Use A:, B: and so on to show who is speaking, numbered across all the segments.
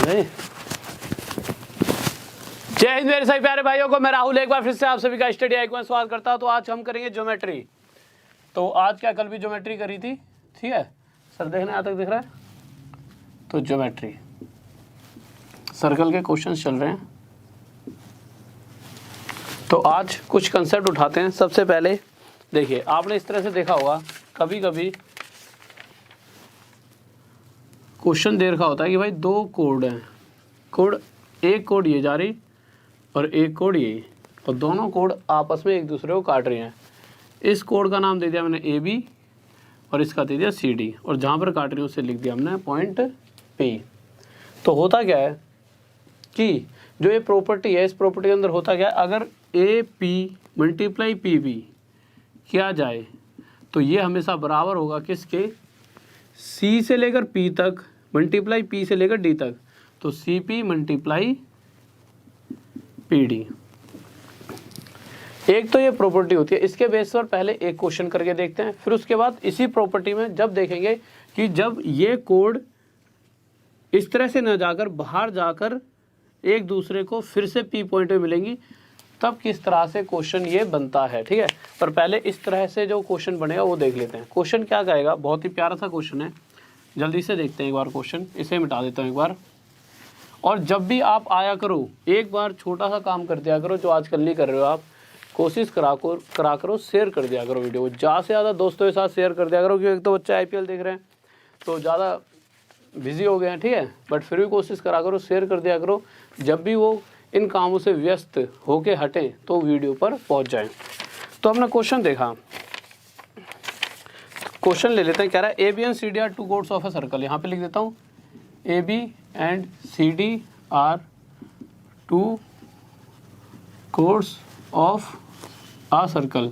A: गए। जय हिंद मेरे सभी प्यारे भाइयों को, मैं राहुल एक बार फिर से आप सभी का स्टडी आइकन में स्वागत करता हूं। तो आज हम करेंगे ज्योमेट्री। तो आज क्या कल भी ज्योमेट्री करी थी, ठीक है सर, देखना यहाँ तक दिख रहा है। तो ज्योमेट्री सर्कल के क्वेश्चंस चल रहे हैं। तो आज कुछ कंसेप्ट उठाते हैं। सबसे पहले देखिए, आपने इस तरह से देखा होगा, कभी कभी क्वेश्चन दे रखा होता है कि भाई दो कोड हैं, कोड एक कोड ये जा रही और एक कोड ये, और दोनों कोड आपस में एक दूसरे को काट रहे हैं। इस कोड का नाम दे दिया मैंने ए बी और इसका दे दिया सी डी, और जहाँ पर काट रही है उसे लिख दिया हमने पॉइंट पी। तो होता क्या है कि जो ये प्रॉपर्टी है, इस प्रॉपर्टी के अंदर होता क्या है, अगर A P multiply P B किया जाए तो ये हमेशा बराबर होगा किसके, सी से लेकर पी तक मल्टीप्लाई पी से लेकर डी तक, तो C P multiply P D. एक तो ये प्रॉपर्टी होती है। इसके बेस पर पहले एक क्वेश्चन करके देखते हैं, फिर उसके बाद इसी प्रॉपर्टी में जब देखेंगे कि जब ये कोड इस तरह से न जाकर बाहर जाकर एक दूसरे को फिर से पी पॉइंट में मिलेंगी, तब किस तरह से क्वेश्चन ये बनता है, ठीक है। पर पहले इस तरह से जो क्वेश्चन बनेगा वो देख लेते हैं। क्वेश्चन क्या कहेगा, बहुत ही प्यारा सा क्वेश्चन है, जल्दी से देखते हैं एक बार क्वेश्चन। इसे मिटा देता हूँ एक बार। और जब भी आप आया करो, एक बार छोटा सा काम कर दिया करो जो आजकल नहीं कर रहे हो आप, कोशिश करा करो शेयर कर दिया करो वीडियो, ज़्यादा से ज़्यादा दोस्तों के साथ शेयर कर दिया करो, क्योंकि एक तो बच्चे आईपीएल देख रहे हैं तो ज़्यादा बिजी हो गए हैं, ठीक है। बट फिर भी कोशिश करा करो, शेयर कर दिया करो, जब भी वो इन कामों से व्यस्त होके हटें तो वीडियो पर पहुंच जाएं। तो हमने क्वेश्चन देखा, क्वेश्चन ले लेते हैं। कह रहा है A B and C D are two chords of a circle. यहाँ पे लिख देता हूँ, A B and C D are two chords of a circle.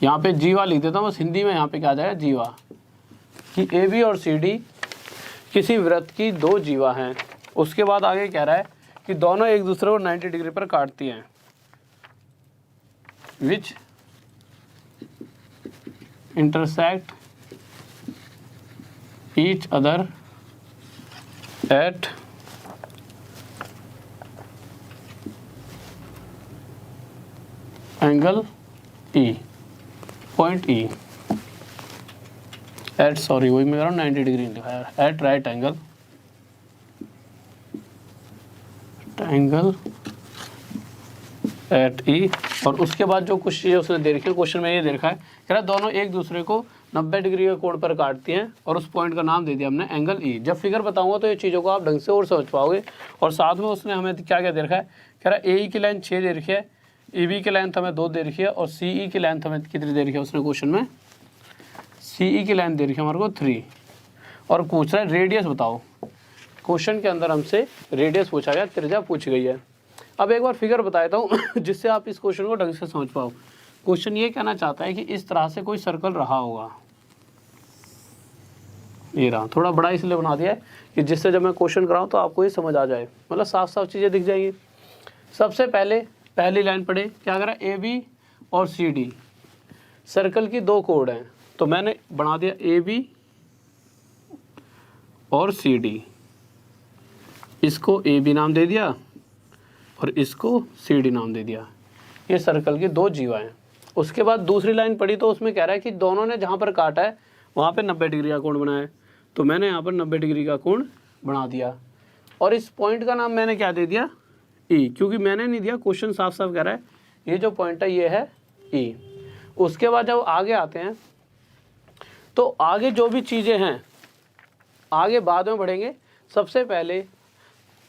A: यहाँ पे जीवा लिख देता हूँ, बस हिंदी में यहाँ पे क्या आ जाएगा, जीवा, कि ए बी और सी डी किसी वृत्त की दो जीवा हैं। उसके बाद आगे कह रहा है कि दोनों एक दूसरे को 90 डिग्री पर काटती हैं, which intersect each other at angle E, point E, at, sorry वही मैं कह रहा हूँ 90 डिग्री लिखा है, at right angle at E. और उसके बाद जो कुछ चीज़ें उसने दे रखी है क्वेश्चन में, ये दे रखा है, कह रहा है दोनों एक दूसरे को 90 डिग्री के कोण पर काटती हैं, और उस पॉइंट का नाम दे दिया हमने एंगल ई। जब फिगर बताऊंगा तो ये चीज़ों को आप ढंग से और समझ पाओगे। और साथ में उसने हमें क्या क्या दे रखा है, कह रहा है ए ई की लेंथ 6 दे रखी है, ए बी की लेंथ हमें 2 दे रखी है, और सी ई की लेंथ हमें कितनी दे रखी है उसने क्वेश्चन में, सी ई की लेंथ दे रखी है हमारे को 3, और पूछ रहा है रेडियस बताओ। क्वेश्चन के अंदर हमसे रेडियस पूछा गया, त्रिज्या पूछ गई है। अब एक बार फिगर बताता हूँ जिससे आप इस क्वेश्चन को ढंग से समझ पाओ। क्वेश्चन ये कहना चाहता है कि इस तरह से कोई सर्कल रहा होगा, ये रहा, थोड़ा बड़ा इसलिए बना दिया है कि जिससे जब मैं क्वेश्चन कराऊँ तो आपको ये समझ आ जाए, मतलब साफ साफ चीज़ें दिख जाएंगी। सबसे पहले पहली लाइन पढ़े, क्या करा, ए बी और सी डी सर्कल की दो कोड हैं, तो मैंने बना दिया ए बी और सी डी, इसको ए बी नाम दे दिया और इसको सी डी नाम दे दिया। ये सर्कल की दो जीवा हैं। उसके बाद दूसरी लाइन पढ़ी तो उसमें कह रहा है कि दोनों ने जहाँ पर काटा है वहाँ पे 90 डिग्री का कोण बनाया है, तो मैंने यहाँ पर 90 डिग्री का कोण बना दिया, और इस पॉइंट का नाम मैंने क्या दे दिया, ई, क्योंकि मैंने नहीं दिया, क्वेश्चन साफ साफ कह रहा है ये जो पॉइंट है ये है ई। उसके बाद जब आगे आते हैं तो आगे जो भी चीज़ें हैं आगे बाद में बढ़ेंगे। सबसे पहले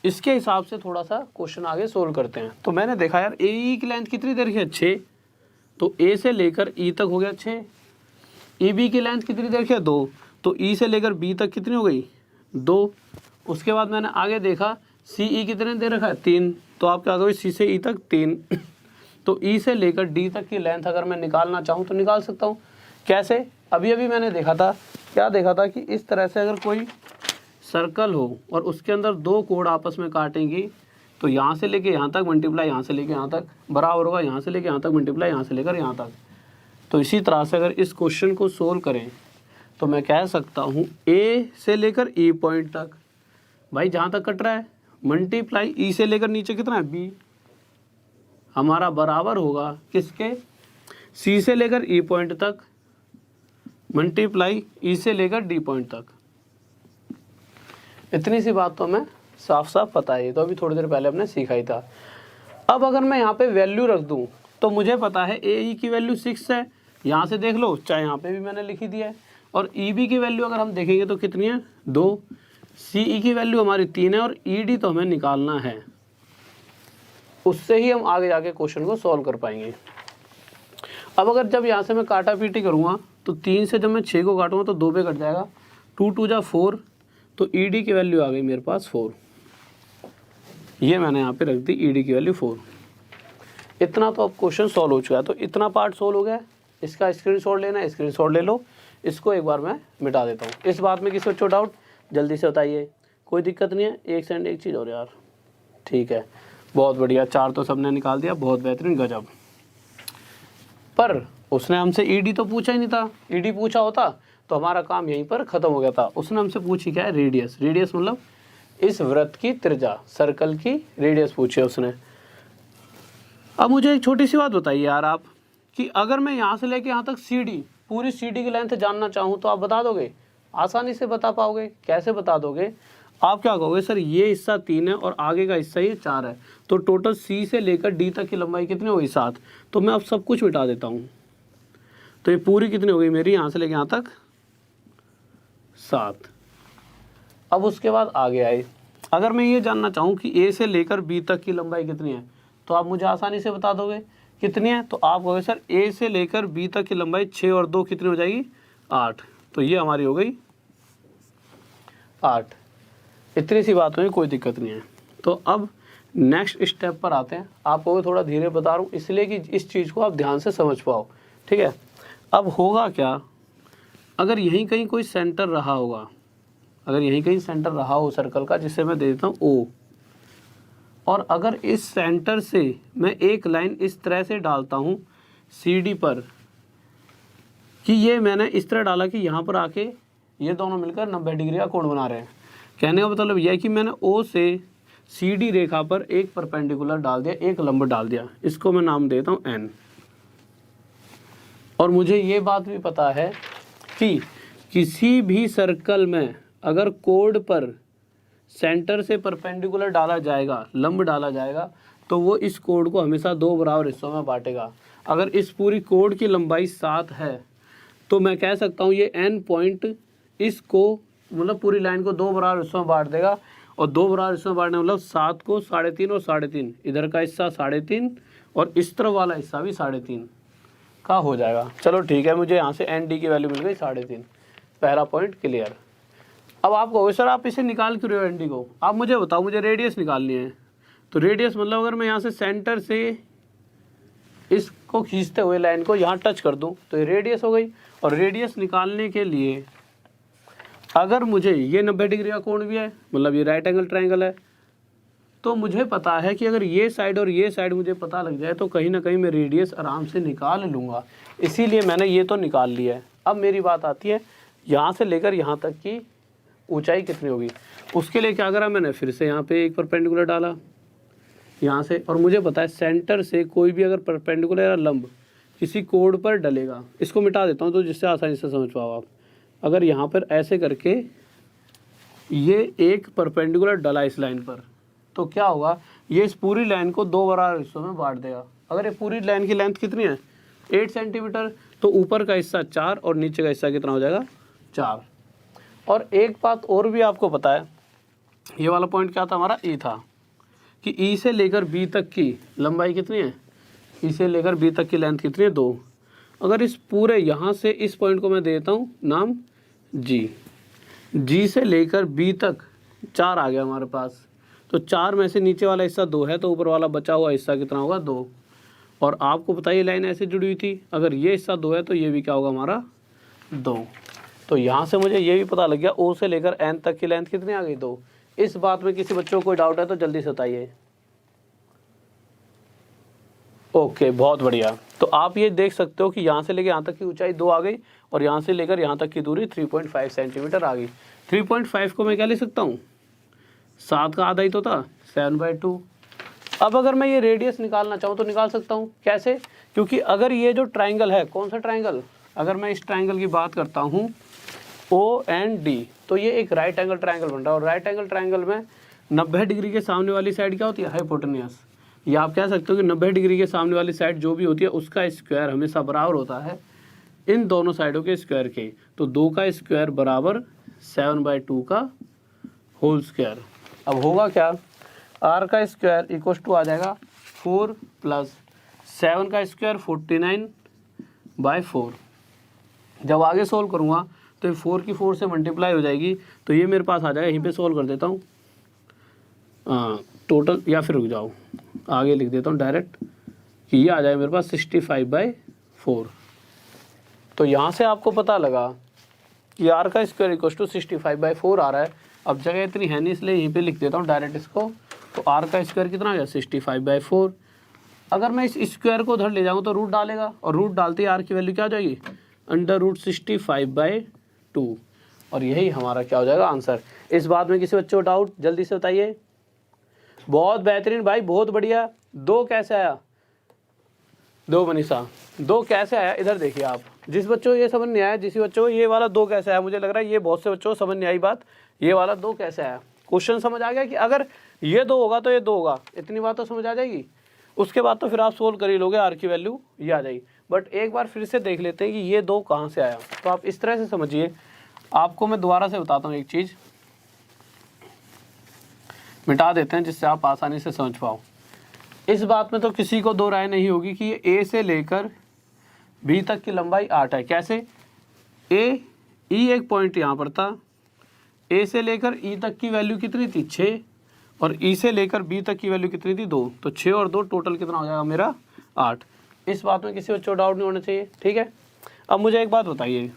A: इसके हिसाब से थोड़ा सा क्वेश्चन आगे सोल्व करते हैं। तो मैंने देखा यार ए ई की लेंथ कितनी दे रखी है, 6, तो ए से लेकर ई तक हो गया 6। ई बी की लेंथ कितनी दे रखी है, 2, तो ई से लेकर बी तक कितनी हो गई, 2। उसके बाद मैंने आगे देखा सी ई कितने दे रखा है, 3, तो आप क्या करोगे, सी से ई तक 3 तो ई से लेकर डी तक की लेंथ अगर मैं निकालना चाहूँ तो निकाल सकता हूँ। कैसे, अभी अभी मैंने देखा था, क्या देखा था कि इस तरह से अगर कोई सर्कल हो और उसके अंदर दो कोड आपस में काटेंगी, तो यहाँ से लेके यहाँ तक मल्टीप्लाई यहाँ से लेके यहाँ तक बराबर होगा, यहाँ से लेके यहाँ तक मल्टीप्लाई यहाँ से लेकर यहाँ तक। तो इसी तरह से अगर इस क्वेश्चन को सोल्व करें तो मैं कह सकता हूँ ए से लेकर ई पॉइंट तक भाई जहाँ तक कट रहा है मल्टीप्लाई ई से लेकर नीचे कितना है बी, हमारा बराबर होगा किसके, सी से लेकर ई पॉइंट तक मल्टीप्लाई ई से लेकर डी पॉइंट तक। इतनी सी बात तो हमें साफ साफ पता है, तो अभी थोड़ी देर पहले हमने सीखा ही था। अब अगर मैं यहाँ पे वैल्यू रख दूँ तो मुझे पता है ए ई की वैल्यू 6 है, यहाँ से देख लो, चाहे यहाँ पे भी मैंने लिखी दी है। और ई बी की वैल्यू अगर हम देखेंगे तो कितनी है 2, सी ई की वैल्यू हमारी 3 है और ई डी तो हमें निकालना है, उससे ही हम आगे जाके क्वेश्चन को सॉल्व कर पाएंगे। अब अगर जब यहाँ से मैं काटा पीटी करूँगा तो 3 से जब मैं 6 को काटूंगा तो 2 पे कट जाएगा, 2 2 जा 4, तो ई डी की वैल्यू आ गई मेरे पास 4। ये मैंने यहाँ पे रख दी ई डी की वैल्यू 4। इतना तो अब क्वेश्चन सॉल्व हो चुका है, तो इतना पार्ट सॉल्व हो गया। इसका स्क्रीनशॉट लेना है, स्क्रीनशॉट ले लो। इसको एक बार मैं मिटा देता हूँ। इस बात में किसी बच्चों डाउट जल्दी से बताइए, कोई दिक्कत नहीं है। एक सेकंड, एक चीज़ और यार, ठीक है, बहुत बढ़िया, 4 तो सबने निकाल दिया, बहुत बेहतरीन, गजब। पर उसने हमसे ईडी तो पूछा ही नहीं था, ईडी पूछा होता तो हमारा काम यहीं पर ख़त्म हो गया था। उसने हमसे पूछी क्या है, रेडियस। रेडियस मतलब इस वृत्त की त्रिज्या, सर्कल की रेडियस पूछी है उसने। अब मुझे एक छोटी सी बात बताइए यार आप, कि अगर मैं यहाँ से लेके यहाँ तक सीडी, पूरी सीडी की लेंथ जानना चाहूँ तो आप बता दोगे? आसानी से बता पाओगे। कैसे बता दोगे? आप क्या कहोगे, सर ये हिस्सा 3 है और आगे का हिस्सा ये 4 है, तो टोटल सी से लेकर डी तक की लंबाई कितनी होगी, 7। तो मैं अब सब कुछ मिटा देता हूँ, तो ये पूरी कितनी हो गई मेरी, यहाँ से लेकर यहाँ तक 7। अब उसके बाद आगे आए, अगर मैं ये जानना चाहूँ कि ए से लेकर बी तक की लंबाई कितनी है, तो आप मुझे आसानी से बता दोगे कितनी है। तो आप कहोगे सर ए से लेकर बी तक की लंबाई 6 और 2 कितनी हो जाएगी, 8। तो ये हमारी हो गई 8। इतनी सी बात हुई, कोई दिक्कत नहीं है। तो अब नेक्स्ट स्टेप पर आते हैं। आपको थोड़ा धीरे बता रहा हूँ इसलिए कि इस चीज़ को आप ध्यान से समझ पाओ, ठीक है। अब होगा क्या, अगर यहीं कहीं कोई सेंटर रहा होगा, अगर यहीं कहीं सेंटर रहा हो सर्कल का, जिसे मैं दे देता हूँ ओ, और अगर इस सेंटर से मैं एक लाइन इस तरह से डालता हूँ सी डी पर, कि ये मैंने इस तरह डाला कि यहाँ पर आके ये दोनों मिलकर 90 डिग्री का कोण बना रहे हैं। कहने का मतलब यह है कि मैंने ओ से सी डी रेखा पर एक परपेंडिकुलर डाल दिया, एक लंब डाल दिया, इसको मैं नाम देता हूँ एन। और मुझे ये बात भी पता है कि किसी भी सर्कल में अगर कोड पर सेंटर से परपेंडिकुलर डाला जाएगा, लंब डाला जाएगा, तो वो इस कोड को हमेशा 2 बराबर हिस्सों में बांटेगा। अगर इस पूरी कोड की लंबाई 7 है तो मैं कह सकता हूँ ये एन पॉइंट इसको, मतलब पूरी लाइन को 2 बराबर हिस्सों में बांट देगा। और 2 बराबर हिस्सों में बांटने मतलब 7 को 3.5 और 3.5, इधर का हिस्सा 3.5 और इस तरफ वाला हिस्सा भी 3.5 का हो जाएगा। चलो ठीक है, मुझे यहाँ से एन डी की वैल्यू मिल गई 3.5। पहला पॉइंट क्लियर। अब आप कहोगे सर आप इसे निकाल क्यों रहे हो एन डी को? आप मुझे बताओ, मुझे रेडियस निकालनी है। तो रेडियस मतलब अगर मैं यहाँ से सेंटर से इसको खींचते हुए लाइन को यहाँ टच कर दूँ तो ये रेडियस हो गई। और रेडियस निकालने के लिए अगर मुझे ये 90 डिग्री का कोण भी है, मतलब ये राइट एंगल ट्रायंगल है, तो मुझे पता है कि अगर ये साइड और ये साइड मुझे पता लग जाए तो कहीं ना कहीं मैं रेडियस आराम से निकाल लूँगा। इसीलिए मैंने ये तो निकाल लिया है। अब मेरी बात आती है यहाँ से लेकर यहाँ तक की ऊंचाई कितनी होगी। उसके लिए क्या करा मैंने, फिर से यहाँ पे एक परपेंडिकुलर डाला यहाँ से, और मुझे पता है सेंटर से कोई भी अगर परपेंडिकुलर या लंब किसी कोड पर डलेगा, इसको मिटा देता हूँ तो जिससे आसानी से समझ पाओ आप। अगर यहाँ पर ऐसे करके ये एक परपेंडिकुलर डला इस लाइन पर, तो क्या होगा, ये इस पूरी लाइन को 2 बराबर हिस्सों में बांट देगा। अगर ये पूरी लाइन की लेंथ कितनी है 8 सेंटीमीटर, तो ऊपर का हिस्सा 4 और नीचे का हिस्सा कितना हो जाएगा 4। और एक बात और भी आपको पता है, ये वाला पॉइंट क्या था हमारा, ई था, कि ई से लेकर बी तक की लंबाई कितनी है, ई से लेकर बी तक की लेंथ कितनी है 2। अगर इस पूरे यहाँ से इस पॉइंट को मैं देता हूँ नाम जी, जी से लेकर बी तक 4 आ गया हमारे पास, तो 4 में से नीचे वाला हिस्सा 2 है, तो ऊपर वाला बचा हुआ हिस्सा कितना होगा 2। और आपको पता है ये लाइन ऐसे जुड़ी हुई थी, अगर ये हिस्सा 2 है तो ये भी क्या होगा हमारा 2। तो यहाँ से मुझे ये भी पता लग गया ओ से लेकर एन तक की लेंथ कितनी आ गई 2। इस बात में किसी बच्चों को कोई डाउट है तो जल्दी से बताइए। ओके, बहुत बढ़िया। तो आप ये देख सकते हो कि यहाँ से लेकर यहाँ तक की ऊंचाई 2 आ गई और यहाँ से लेकर यहाँ तक की दूरी 3.5 सेंटीमीटर आ गई। 3.5 को मैं क्या ले सकता हूँ, 7 का आधा ही तो था, 7/2। अब अगर मैं ये रेडियस निकालना चाहूँ तो निकाल सकता हूँ। कैसे? क्योंकि अगर ये जो ट्राइंगल है, कौन सा ट्राइंगल, अगर मैं इस ट्राइंगल की बात करता हूँ OND, तो ये एक राइट एंगल ट्राइंगल बन रहा है और राइट एंगल ट्राइंगल में 90 डिग्री के सामने वाली साइड क्या होती है? हाइपोटेन्यूस। या आप कह सकते हो कि 90 डिग्री के सामने वाली साइड जो भी होती है उसका स्क्वायर हमेशा बराबर होता है इन दोनों साइडों के स्क्वायर के। तो 2 का स्क्वायर बराबर 7/2 का होल स्क्वायर। अब होगा क्या, r का स्क्वायर इक्वल टू आ जाएगा 4 + 7 का स्क्वायर 49/4। जब आगे सोल्व करूँगा तो ये 4 की 4 से मल्टीप्लाई हो जाएगी, तो ये मेरे पास आ जाएगा, यहीं पे सोल्व कर देता हूँ टोटल, या फिर रुक जाओ आगे लिख देता हूँ डायरेक्ट कि ये आ जाएगा मेरे पास 65/4। तो यहाँ से आपको पता लगा कि r का स्क्वायर इक्वल टू 65/4 आ रहा है। अब जगह इतनी है नहीं इसलिए यहीं पे लिख देता हूँ डायरेक्ट इसको। तो r का स्क्वायर कितना आ गया? 65/4। अगर मैं इस स्क्वायर को उधर ले जाऊँ तो रूट डालेगा, और रूट डालते ही r की वैल्यू क्या हो जाएगी? √65/2। और यही हमारा क्या हो जाएगा? आंसर। इस बात में किसी बच्चे को डाउट? जल्दी से बताइए। बहुत बेहतरीन भाई, बहुत बढ़िया। 2 कैसे आया? 2 मनीषा, 2 कैसे आया? इधर देखिए आप, जिस बच्चों को ये समझ नहीं आया, जिस बच्चों को ये वाला 2 कैसे आया, मुझे लग रहा है ये बहुत से बच्चों को समझ नहीं आई बात। ये वाला 2 कैसे आया? क्वेश्चन समझ आ गया कि अगर ये 2 होगा तो ये 2 होगा, इतनी बात तो समझ आ जाएगी। उसके बाद तो फिर आप सोल्व कर ही लोगे, r की वैल्यू ये आ जाएगी। बट एक बार फिर से देख लेते हैं कि ये 2 कहाँ से आया। तो आप इस तरह से समझिए। आपको मैं दोबारा से बताता हूँ, एक चीज़ मिटा देते हैं जिससे आप आसानी से समझ पाओ। इस बात में तो किसी को दो राय नहीं होगी कि ये A से लेकर B तक की लंबाई 8 है। कैसे? E एक पॉइंट यहाँ पर था, A से लेकर E तक की वैल्यू कितनी थी? 6, और E से लेकर B तक की वैल्यू कितनी थी? 2। तो 6 और 2 टोटल कितना हो जाएगा मेरा? 8। इस बात में किसी बच्चों को डाउट नहीं होना चाहिए, ठीक है। अब मुझे एक बात बताइए,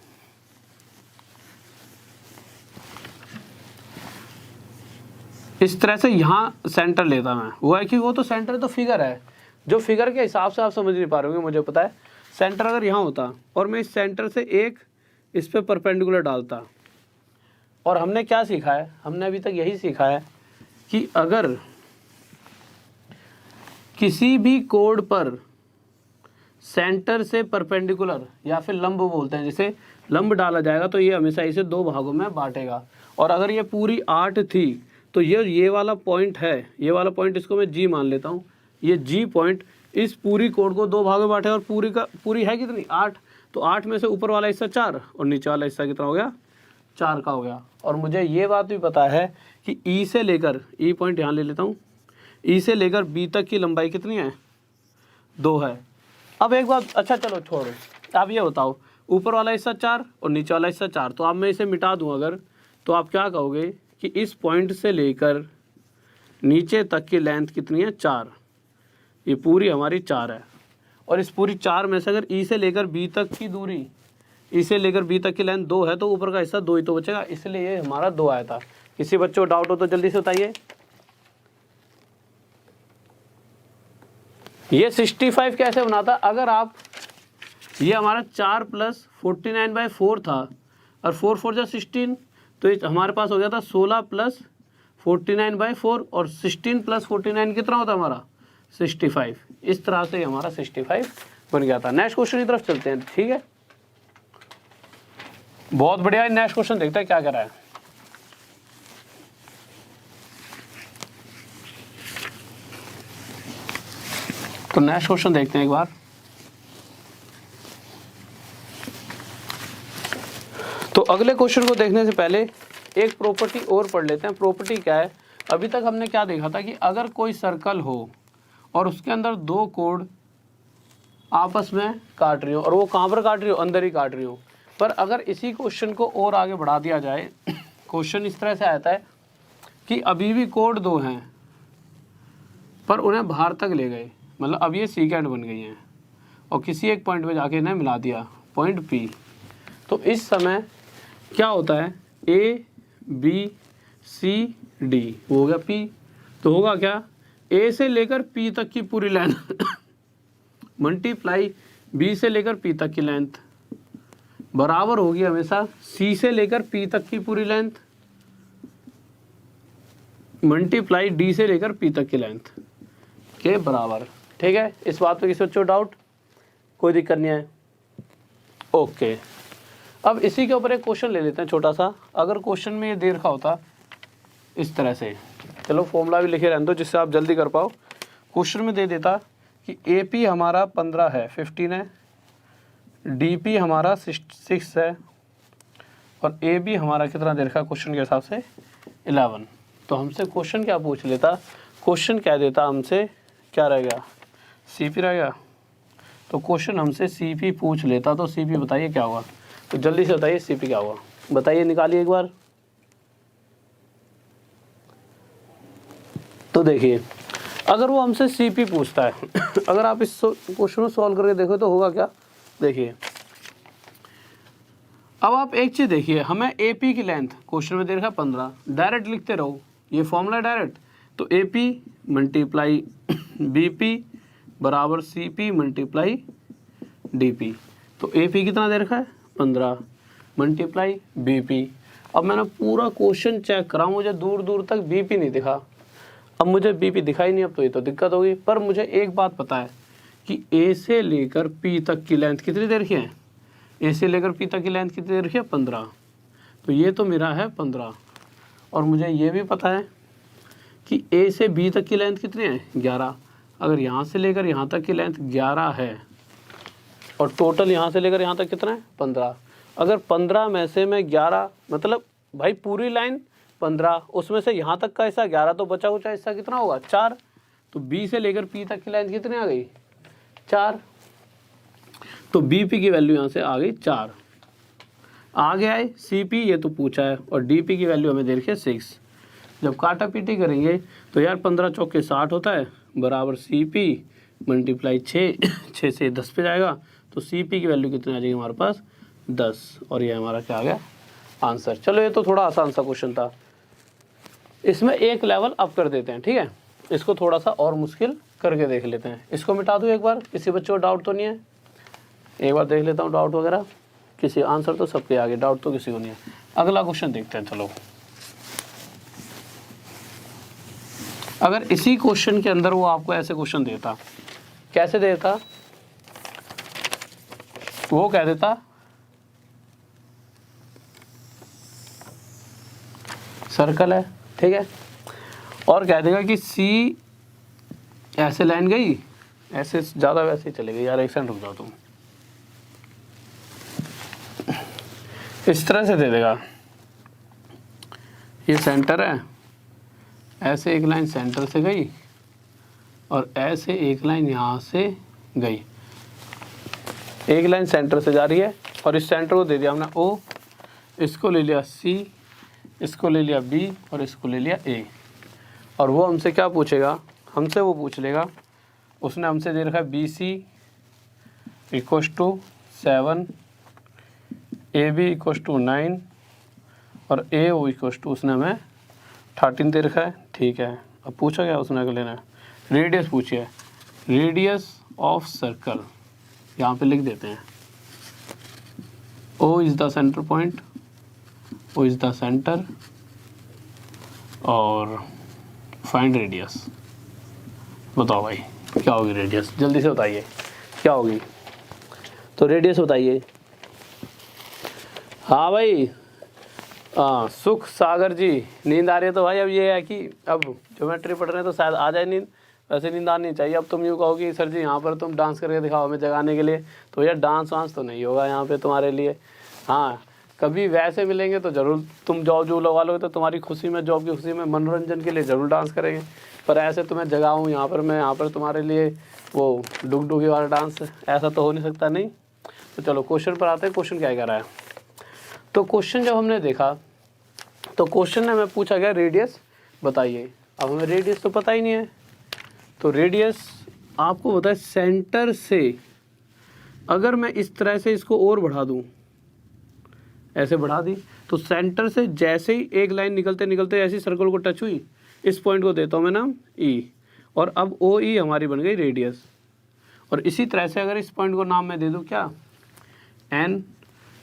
A: इस तरह से यहाँ सेंटर लेता मैं, वो है कि वो तो सेंटर तो फिगर है, जो फिगर के हिसाब से आप समझ नहीं पा रहे होंगे, मुझे पता है। सेंटर अगर यहाँ होता और मैं इस सेंटर से एक इस पे परपेंडिकुलर डालता, और हमने क्या सीखा है? हमने अभी तक यही सीखा है कि अगर किसी भी कोड पर सेंटर से परपेंडिकुलर या फिर लंब बोलते हैं, जैसे लंब डाला जाएगा तो ये हमेशा इसे 2 भागों में बांटेगा। और अगर ये पूरी 8 थी तो ये वाला पॉइंट है, ये वाला पॉइंट इसको मैं G मान लेता हूँ। ये G पॉइंट इस पूरी कोड को 2 भागों में बांटे, और पूरी है कितनी? 8। तो 8 में से ऊपर वाला हिस्सा 4 और नीचे वाला हिस्सा कितना हो गया? 4 का हो गया। और मुझे ये बात भी पता है कि E से लेकर, E पॉइंट यहाँ ले लेता हूँ, E से लेकर B तक की लंबाई कितनी है? 2 है। अब एक बात, अच्छा चलो छोड़ो, आप ये बताओ, ऊपर वाला हिस्सा 4 और नीचे वाला हिस्सा 4, तो अब मैं इसे मिटा दूँ अगर, तो आप क्या कहोगे कि इस पॉइंट से लेकर नीचे तक की लेंथ कितनी है? 4। ये पूरी हमारी 4 है, और इस पूरी 4 में से अगर E से लेकर B तक की दूरी, E से लेकर B तक की लेंथ 2 है, तो ऊपर का हिस्सा 2 ही तो बचेगा, इसलिए ये हमारा 2 आया था। किसी बच्चों को डाउट हो तो जल्दी से बताइए। ये 65 कैसे बना था? अगर आप, ये हमारा 4 + 49/4 था, और 4 4 जा 16, तो ये हमारे पास हो गया था 16 + 49/4, और 16 + 49 कितना होता है हमारा? 65। इस तरह से हमारा 65 बन गया था। नेक्स्ट क्वेश्चन की तरफ चलते हैं, ठीक है। बहुत बढ़िया, नेक्स्ट क्वेश्चन देखते हैं क्या कर रहा है। तो नेक्स्ट क्वेश्चन देखते हैं एक बार। तो अगले क्वेश्चन को देखने से पहले एक प्रॉपर्टी और पढ़ लेते हैं। प्रॉपर्टी क्या है? अभी तक हमने क्या देखा था कि अगर कोई सर्कल हो और उसके अंदर 2 कोड आपस में काट रही हो, और वो कहाँ पर काट रही हो? अंदर ही काट रही हो। पर अगर इसी क्वेश्चन को और आगे बढ़ा दिया जाए, क्वेश्चन इस तरह से आता है कि अभी भी कोड 2 हैं पर उन्हें बाहर तक ले गए, मतलब अब ये सीकेंड बन गई हैं, और किसी एक पॉइंट पे जाके इन्हें मिला दिया, पॉइंट P। तो इस समय क्या होता है? A B C D हो गया P। तो होगा क्या? A से लेकर P तक की पूरी लेंथ मल्टीप्लाई B से लेकर P तक की लेंथ बराबर होगी हमेशा C से लेकर P तक की पूरी लेंथ मल्टीप्लाई डी से लेकर पी तक की लेंथ के बराबर। ठीक है, इस बात पे किसी बच्चों डाउट? कोई दिक्कत नहीं है। ओके, अब इसी के ऊपर एक क्वेश्चन ले लेते हैं छोटा सा। अगर क्वेश्चन में ये दे रखा होता इस तरह से, चलो फॉर्मूला भी लिखे रहने दो जिससे आप जल्दी कर पाओ। क्वेश्चन में दे देता कि ए पी हमारा 15 है, 15 है, डी पी हमारा 6 है, और ए बी हमारा कितना दे रखा है क्वेश्चन के हिसाब से 11। तो हमसे क्वेश्चन क्या पूछ लेता? क्वेश्चन क्या देता हमसे, क्या रह गया? सी पी रह गया। तो क्वेश्चन हमसे सी पी पूछ लेता, तो सी पी बताइए क्या होगा? तो जल्दी से बताइए सी पी क्या होगा, बताइए, निकालिए एक बार। तो देखिए, अगर वो हमसे सी पी पूछता है अगर आप इस क्वेश्चन को सॉल्व करके देखो तो होगा क्या? देखिए, अब आप एक चीज़ देखिए, हमें ए पी की लेंथ क्वेश्चन में दे रखा 15, डायरेक्ट लिखते रहो, ये फॉर्मूला डायरेक्ट। तो A P multiply B P बराबर C P multiply D P. तो ए पी कितना दे रखा है 15 मल्टीप्लाई बी पी। अब मैंने पूरा क्वेश्चन चेक करा, मुझे दूर दूर तक बी पी नहीं दिखा। अब मुझे बी पी दिखाई नहीं, अब तो ये तो दिक्कत होगी। पर मुझे एक बात पता है कि ए से लेकर पी तक की लेंथ कितनी दे रखी है? ए से लेकर पी तक की लेंथ कितनी दे रखी है? 15। तो ये तो मेरा है 15, और मुझे ये भी पता है कि ए से बी तक की लेंथ कितनी है? 11। अगर यहाँ से लेकर यहाँ तक की लेंथ 11 है, और टोटल यहाँ से लेकर यहाँ तक कितना है? 15। अगर 15 में से मैं 11, मतलब भाई पूरी लाइन 15, उसमें से यहाँ तक का हिस्सा 11, तो बचा हुआ हिस्सा कितना होगा? 4। तो बी से लेकर पी तक की लेंथ कितनी आ गई? 4। तो बी पी की वैल्यू यहाँ से आ गई 4। आगे आए सी पी, ये तो पूछा है, और डी पी की वैल्यू हमें दे रखी है 6। जब काटा पीटी करेंगे तो यार 15 चौके 60 होता है, बराबर सी पी मल्टीप्लाई 6 से 10 पे जाएगा। तो सी पी की वैल्यू कितनी आ जाएगी हमारे पास? 10। और ये हमारा क्या आ गया? आंसर। चलो, ये तो थोड़ा आसान सा क्वेश्चन था, इसमें एक लेवल अप कर देते हैं। ठीक है, इसको थोड़ा सा और मुश्किल करके देख लेते हैं। इसको मिटा दूँ एक बार, किसी बच्चे को डाउट तो नहीं है? एक बार देख लेता हूँ डाउट वगैरह। किसी आंसर तो सबके आगे, डाउट तो किसी को नहीं है। अगला क्वेश्चन देखते हैं। चलो, अगर इसी क्वेश्चन के अंदर वो आपको ऐसे क्वेश्चन देता, कैसे देता? वो कह देता सर्कल है, ठीक है, और कह देगा कि सी ऐसे लाइन गई, ऐसे ज़्यादा वैसे ही चले गई। यार एक सेकंड रुक जाओ तुम। इस तरह से दे देगा, ये सेंटर है, ऐसे एक लाइन सेंटर से गई, और ऐसे एक लाइन यहाँ से गई। एक लाइन सेंटर से जा रही है, और इस सेंटर को दे दिया हमने ओ, इसको ले लिया सी, इसको ले लिया बी, और इसको ले लिया ए। और वो हमसे क्या पूछेगा? हमसे वो पूछ लेगा, उसने हमसे दे रखा है B C equals to 7, A B equals to 9, और ए ओ इक्वस टू उसने हमें 13 दे रखा है। ठीक है, अब पूछा गया उसने अगर लेना है, रेडियस पूछिए, रेडियस ऑफ सर्कल यहाँ पे लिख देते हैं। O is the centre point, O is the centre, और फाइंड रेडियस। बताओ भाई क्या होगी रेडियस? जल्दी से बताइए क्या होगी। तो रेडियस बताइए। हाँ भाई, सुख सागर जी, नींद आ रही है? तो भाई अब ये है कि अब ज्योमेट्री पढ़ रहे हैं तो शायद आ जाए नींद, वैसे नींद आनी चाहिए। अब तुम यूँ कहोगे सर जी यहाँ पर तुम डांस करके दिखाओ हमें जगाने के लिए, तो यार डांस वांस तो नहीं होगा यहाँ पे तुम्हारे लिए। हाँ, कभी वैसे मिलेंगे तो ज़रूर तुम जॉब जो लगा लोगे, तो तुम्हारी खुशी में, जॉब की खुशी में, मनोरंजन के लिए ज़रूर डांस करेंगे। पर ऐसे तुम्हें जगाऊँ यहाँ पर मैं, यहाँ पर तुम्हारे लिए वो डुग डुगी वाला डांस, ऐसा तो हो नहीं सकता। नहीं, तो चलो क्वेश्चन पर आते हैं। क्वेश्चन क्या कह रहा है? तो क्वेश्चन जब हमने देखा तो क्वेश्चन में हमें पूछा गया रेडियस बताइए। अब हमें रेडियस तो पता ही नहीं है, तो रेडियस आपको पता है सेंटर से, अगर मैं इस तरह से इसको और बढ़ा दूं, ऐसे बढ़ा दी, तो सेंटर से जैसे ही एक लाइन निकलते निकलते ऐसी सर्कल को टच हुई, इस पॉइंट को देता हूँ मैं नाम ई, और अब ओ ई हमारी बन गई रेडियस। और इसी तरह से अगर इस पॉइंट को नाम मैं दे दूँ क्या? एन,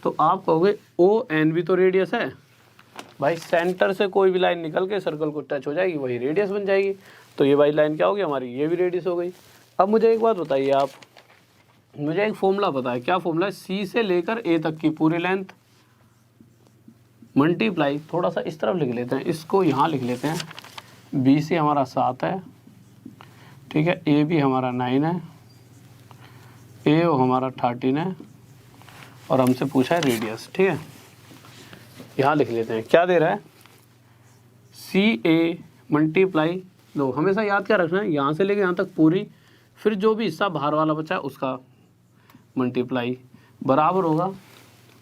A: तो आप कहोगे ओ एन भी तो रेडियस है, भाई सेंटर से कोई भी लाइन निकल के सर्कल को टच हो जाएगी, वही रेडियस बन जाएगी। तो ये वाली लाइन क्या होगी हमारी, ये भी रेडियस हो गई। अब मुझे एक बात बताइए आप, मुझे एक फॉर्मूला पता है, क्या फॉर्मूला है, सी से लेकर ए तक की पूरी लेंथ मल्टीप्लाई, थोड़ा सा इस तरफ लिख लेते हैं, इसको यहाँ लिख लेते हैं, बी से हमारा 7 है, ठीक है, ए भी हमारा 9 है, ए वो हमारा 13 है, और हमसे पूछा है रेडियस, ठीक है। यहाँ लिख लेते हैं, क्या दे रहा है, सी ए मल्टीप्लाई, लो हमेशा याद क्या रखना है, यहाँ से लेके यहाँ तक पूरी, फिर जो भी हिस्सा बाहर वाला बचा है उसका मल्टीप्लाई, बराबर होगा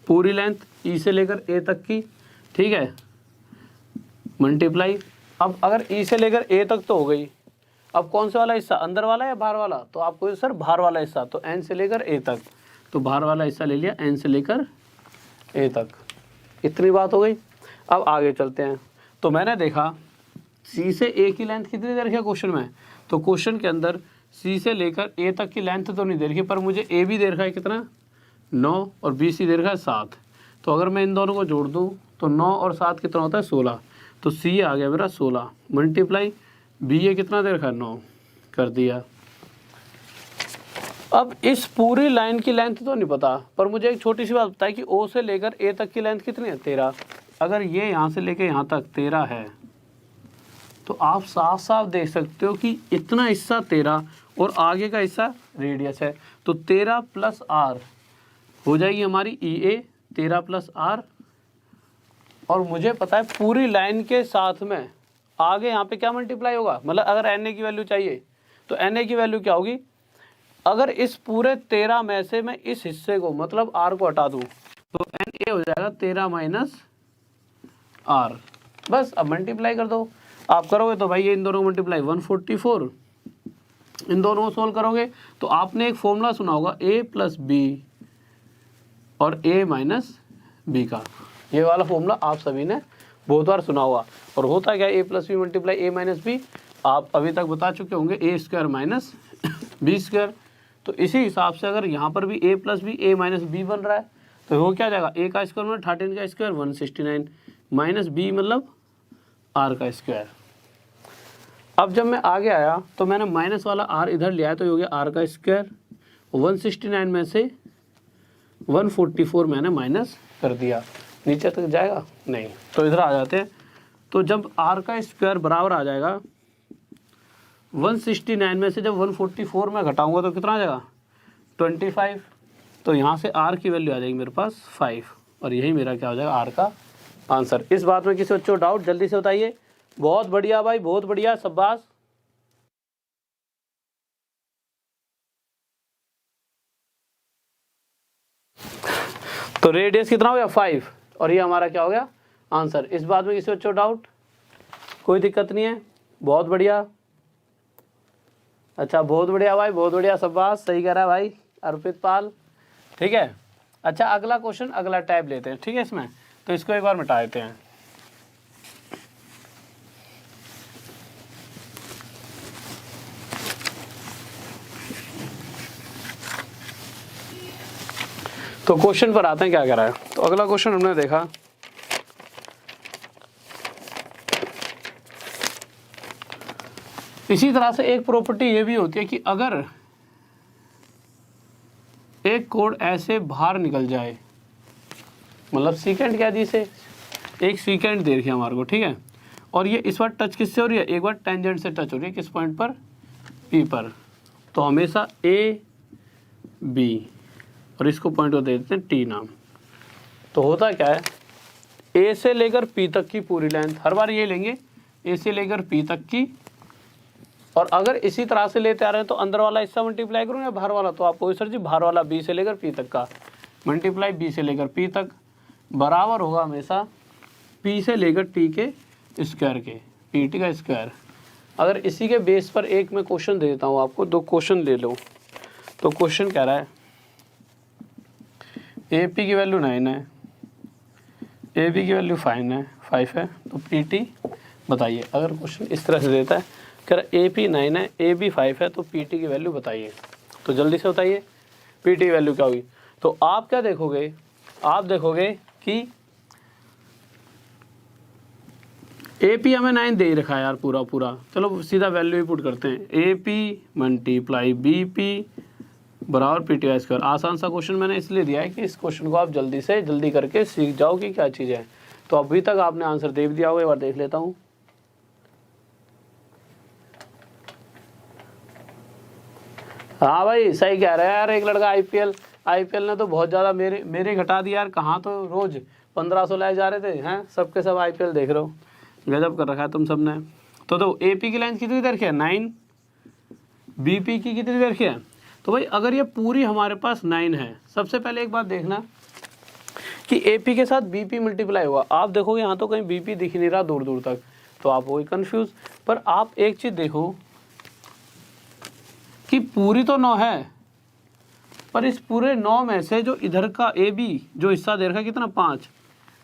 A: पूरी लेंथ ई से लेकर ए तक की, ठीक है, मल्टीप्लाई। अब अगर ई से लेकर ए तक तो हो गई, अब कौन सा वाला हिस्सा, अंदर वाला या बाहर वाला, तो आपको सर बाहर वाला हिस्सा, तो एन से लेकर ए तक, तो बाहर वाला हिस्सा ले लिया एन से लेकर ए तक। इतनी बात हो गई। अब आगे चलते हैं। तो मैंने देखा सी से ए की लेंथ कितनी दे रखी है क्वेश्चन में, तो क्वेश्चन के अंदर सी से लेकर ए तक की लेंथ तो नहीं दे रखी, पर मुझे ए भी दे रखा है कितना 9 और बी सी दे रखा है 7। तो अगर मैं इन दोनों को जोड़ दूँ तो 9 और 7 कितना होता है 16। तो सी आ गया मेरा 16 मल्टीप्लाई बी ए कितना दे रखा है 9 कर दिया। अब इस पूरी लाइन की लेंथ तो नहीं पता, पर मुझे एक छोटी सी बात बताई कि ओ से लेकर ए तक की लेंथ कितनी है 13। अगर ये यहाँ से लेकर यहाँ तक 13 है तो आप साफ साफ देख सकते हो कि इतना हिस्सा 13 और आगे का हिस्सा रेडियस है, तो 13 प्लस आर हो जाएगी हमारी ई ए, 13 प्लस आर। और मुझे पता है पूरी लाइन के साथ में आगे यहाँ पे क्या मल्टीप्लाई होगा, मतलब अगर एन ए की वैल्यू चाहिए तो एन ए की वैल्यू क्या होगी, अगर इस पूरे 13 में से मैं इस हिस्से को मतलब आर को हटा दूँ तो एन ए हो जाएगा 13 माइनस आर। बस अब मल्टीप्लाई कर दो, आप करोगे तो भाई ये इन दोनों को मल्टीप्लाई 144, इन दोनों को सोल्व करोगे तो आपने एक फॉर्मूला सुना होगा ए प्लस बी और ए माइनस बी का, ये वाला फॉर्मूला आप सभी ने बहुत बार सुना होगा। और होता क्या, ए प्लस बी मल्टीप्लाई ए माइनस बी, आप अभी तक बता चुके होंगे ए स्क्वायर माइनस बी स्क्वायर। तो इसी हिसाब से अगर यहाँ पर भी ए प्लस बी ए माइनस बी बन रहा है तो वो क्या जाएगा, ए का स्क्वायर मतलब 13 का स्क्वायर 169 माइनस बी मतलब आर का स्क्वायर। अब जब मैं आगे आया तो मैंने माइनस वाला आर इधर लिया है तो ये हो गया आर का स्क्वायर, 169 में से 144 मैंने माइनस कर दिया, नीचे तक जाएगा नहीं, तो इधर आ जाते हैं। तो जब आर का स्क्वायर बराबर आ जाएगा 169 में से जब 144 में घटाऊंगा तो कितना आ जाएगा 25, तो यहाँ से आर की वैल्यू आ जाएगी मेरे पास 5, और यही मेरा क्या हो जाएगा आर का आंसर। इस बात में किसी बच्चों को डाउट जल्दी से बताइए। बहुत बढ़िया भाई, बहुत बढ़िया, शाबाश। तो रेडियस कितना हो गया 5, और ये हमारा क्या हो गया आंसर। इस बात में किसी बच्चों को डाउट, कोई दिक्कत नहीं है, बहुत बढ़िया। अच्छा बहुत बढ़िया भाई, बहुत बढ़िया, शाबाश, सही कह रहा है भाई अर्पित पाल, ठीक है। अच्छा अगला क्वेश्चन, अगला टैब लेते हैं, ठीक है। इसमें तो इसको एक बार मिटा देते हैं। तो क्वेश्चन पर आते हैं क्या कह रहा है। तो अगला क्वेश्चन हमने देखा, इसी तरह से एक प्रॉपर्टी ये भी होती है कि अगर एक कोड ऐसे बाहर निकल जाए, मतलब सीकेंड क्या दी से, एक सीकेंड दे रखी है हमारे को, ठीक है, और ये इस बार टच किससे हो रही है, एक बार टेंजेंट से टच हो रही है, किस पॉइंट पर, पी पर, तो हमेशा ए बी और इसको पॉइंट को दे देते हैं टी नाम। तो होता क्या है, ए से लेकर पी तक की पूरी लेंथ, हर बार ये लेंगे ए से लेकर पी तक की, और अगर इसी तरह से लेते आ रहे हैं तो अंदर वाला हिस्सा मल्टीप्लाई करूँ या बाहर वाला, तो आपको सर जी बाहर वाला बी से लेकर पी तक का मल्टीप्लाई बी से लेकर पी तक बराबर होगा हमेशा पी से लेकर टी के स्क्वायर के, पी टी का स्क्वायर। अगर इसी के बेस पर एक मैं क्वेश्चन दे देता हूँ आपको, दो क्वेश्चन ले लो। तो क्वेश्चन कह रहा है ए पी की वैल्यू 9 है, ए बी की वैल्यू 5 है, तो पी टी बताइए। अगर क्वेश्चन इस तरह से देता है, कह रहा ए पी 9 है, ए बी 5 है, तो पी टी की वैल्यू बताइए। तो जल्दी से बताइए पी टी की वैल्यू क्या होगी। तो आप क्या देखोगे, आप देखोगे कि AP हमें 9 दे ही रखा है यार पूरा पूरा, चलो सीधा वैल्यू ही पुट करते हैं। AP मल्टीप्लाई BP बराबर PT²। आसान सा क्वेश्चन मैंने इसलिए दिया है कि इस क्वेश्चन को आप जल्दी से जल्दी करके सीख जाओ कि क्या चीज़ है। तो अभी तक आपने आंसर दे दिया होगा, एक बार देख लेता हूँ। हाँ भाई सही कह रहा है यार, एक लड़का IPL ने तो बहुत ज़्यादा मेरे घटा दिया यार। कहाँ तो रोज़ 1500 लाए जा रहे थे, हैं सबके सब IPL देख रहे हो, गजब कर रखा है तुम सब ने। तो AP की लाइन कितनी देर की है 9, BP की कितनी देर की है। तो भाई अगर ये पूरी हमारे पास 9 है, सबसे पहले एक बात देखना कि AP के साथ BP मल्टीप्लाई हुआ। आप देखोगे यहाँ तो कहीं BP दिख नहीं रहा दूर दूर तक, तो आप वही कन्फ्यूज़। पर आप एक चीज़ देखो कि पूरी तो 9 है, पर इस पूरे 9 में से जो इधर का AB जो हिस्सा दे रखा है कितना 5,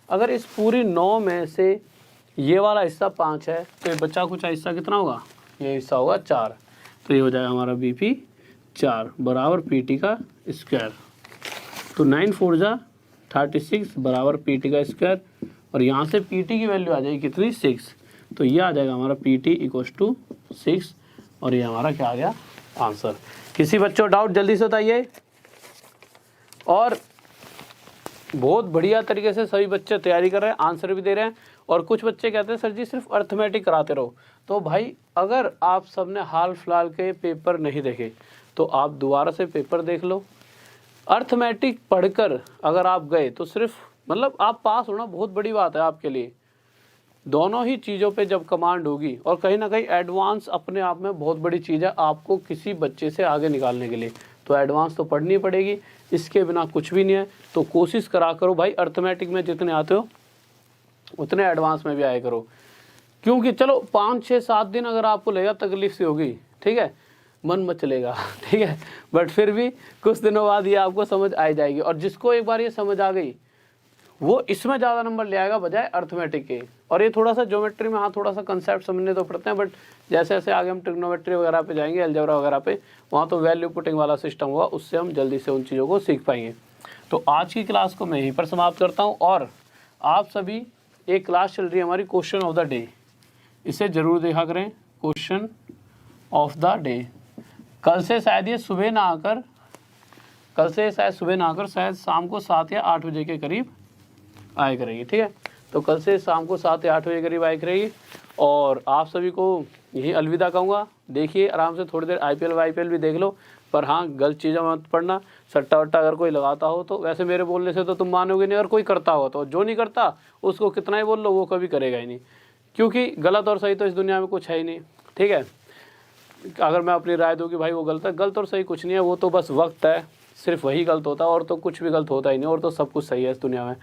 A: अगर इस पूरी 9 में से ये वाला हिस्सा 5 है तो ये बचा कुछ हिस्सा कितना होगा, ये हिस्सा होगा 4। तो ये हो जाएगा हमारा BP 4 बराबर PT²। तो 9 4 जा 36 बराबर PT²। और यहाँ से PT की वैल्यू आ जाएगी कितनी 6। तो ये आ जाएगा हमारा PT = 6। और ये हमारा क्या आ गया आंसर। किसी बच्चों डाउट जल्दी से बताइए। और बहुत बढ़िया तरीके से सभी बच्चे तैयारी कर रहे हैं, आंसर भी दे रहे हैं। और कुछ बच्चे कहते हैं सर जी सिर्फ अर्थमेटिक कराते रहो। तो भाई अगर आप सब ने हाल फिलहाल के पेपर नहीं देखे तो आप दोबारा से पेपर देख लो। अर्थमेटिक पढ़कर अगर आप गए तो सिर्फ मतलब आप पास होना बहुत बड़ी बात है आपके लिए। दोनों ही चीज़ों पे जब कमांड होगी, और कहीं ना कहीं एडवांस अपने आप में बहुत बड़ी चीज़ है आपको किसी बच्चे से आगे निकालने के लिए। तो एडवांस तो पढ़नी पड़ेगी, इसके बिना कुछ भी नहीं है। तो कोशिश करा करो भाई, अर्थमेटिक में जितने आते हो उतने एडवांस में भी आया करो। क्योंकि चलो 5 6 7 दिन अगर आपको लगेगा तकलीफ सी होगी, ठीक है, मन मत चलेगा, ठीक है, बट फिर भी कुछ दिनों बाद ये आपको समझ आ जाएगी। और जिसको एक बार ये समझ आ गई वो इसमें ज़्यादा नंबर ले आएगा बजाय अर्थमेटिक के। और ये थोड़ा सा ज्योमेट्री में हाँ थोड़ा सा कंसेप्ट समझने तो पड़ते हैं, बट जैसे जैसे आगे हम ट्रिग्नोमेट्री वगैरह पे जाएंगे, अलजेब्रा वगैरह पे, वहाँ तो वैल्यू पुटिंग वाला सिस्टम होगा, उससे हम जल्दी से उन चीज़ों को सीख पाएंगे। तो आज की क्लास को मैं यहीं पर समाप्त करता हूँ। और आप सभी एक क्लास चल रही है हमारी क्वेश्चन ऑफ द डे, इसे ज़रूर देखा करें। क्वेश्चन ऑफ द डे कल से शायद ये सुबह ना आकर, शायद शाम को 7 या 8 बजे के करीब आया करेगी, ठीक है। तो कल से शाम को 7 या 8 बजे करीब आया करेगी। और आप सभी को यही अलविदा कहूँगा। देखिए आराम से थोड़ी देर IPL भी देख लो, पर हाँ गलत चीज़ें मत पढ़ना। सट्टा वट्टा अगर कोई लगाता हो तो वैसे मेरे बोलने से तो तुम मानोगे नहीं, अगर कोई करता हो तो, जो नहीं करता उसको कितना ही बोल लो वो कभी करेगा ही नहीं, क्योंकि गलत और सही तो इस दुनिया में कुछ है ही नहीं, ठीक है। अगर मैं अपनी राय दूँ कि भाई वो गलत है, गलत और सही कुछ नहीं है, वो तो बस वक्त है, सिर्फ वही गलत होता है और तो कुछ भी गलत होता ही नहीं, और तो सब कुछ सही है इस दुनिया में।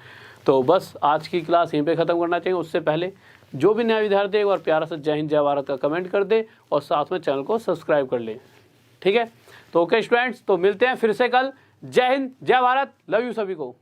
A: तो बस आज की क्लास यहीं पे ख़त्म करना चाहिए। उससे पहले जो भी नया विद्यार्थी एक बार प्यारा सा जय हिंद जय भारत का कमेंट कर दे और साथ में चैनल को सब्सक्राइब कर ले, ठीक है। तो ओके स्टूडेंट्स, तो मिलते हैं फिर से कल। जय हिंद जय भारत, लव यू सभी को।